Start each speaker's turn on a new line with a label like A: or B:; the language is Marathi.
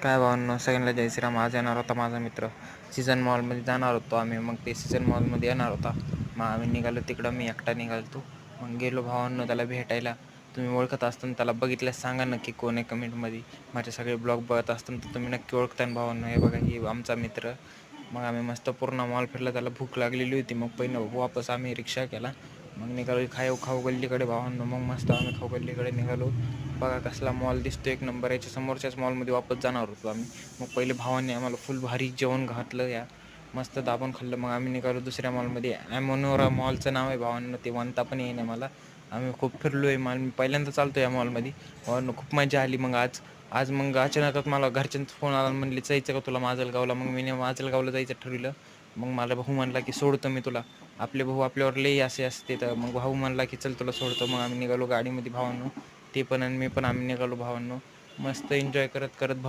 A: काय भावांनो, सगळ्यांना जय श्रीराम. आज येणार होता माझा मित्र. सीझन मॉलमध्ये जाणार होतो आम्ही. मग ते सीझन मॉलमध्ये येणार होता. मग आम्ही निघालो तिकडं. मी एकटा निघालो. मग गेलो भावांनो त्याला भेटायला. तुम्ही ओळखत असताना त्याला बघितल्यास सांगा नक्की कोण आहे कमेंटमध्ये. माझे सगळे ब्लॉग बघत असताना तर तुम्ही नक्की ओळखता भावांनो. हे बघा, ही आमचा मित्र. मग आम्ही मस्त पूर्ण मॉल फिरला. त्याला भूक लागलेली होती. मग पहिलं वापस आम्ही रिक्षा केला. मग निघालो खाऊ गल्लीकडे भावांनो. मग मस्त आम्ही खाऊ गल्लीकडे निघालो. बघा कसला मॉल दिसतो, एक नंबर. याच्या समोरच्याच मॉलमध्ये वापस जाणार होतो आम्ही. मग पहिले भावांनी आम्हाला फुल भारी जेवण घातलं. मस्त दाबून खाल्लं. मग आम्ही निघालो दुसऱ्या मॉलमध्ये. ॲमोनोरा मॉलचं नाव आहे भावांनो. ते म्हणता पण येईना मला. आम्ही खूप फिरलो आहे मॉल. मी पहिल्यांदा चालतो या मॉलमध्ये भावांनो. खूप मजा आली. मग आज मग अचानकच मला घरच्यांचा फोन आला. म्हणले जायचं का तुला माजलगावला. मग मी माजलगावला जायचं ठरवलं. मग मला भाऊ म्हणला की सोडतो मी तुला. आपले भाऊ आपल्यावर लई असे असते. तर मग भाऊ म्हणला की चल तुला सोडतो. मग आम्ही निघालो गाडीमध्ये भावांनो. ते पण आणि मी पण आम्ही निघालो भावांनो. मस्त एन्जॉय करत भाऊ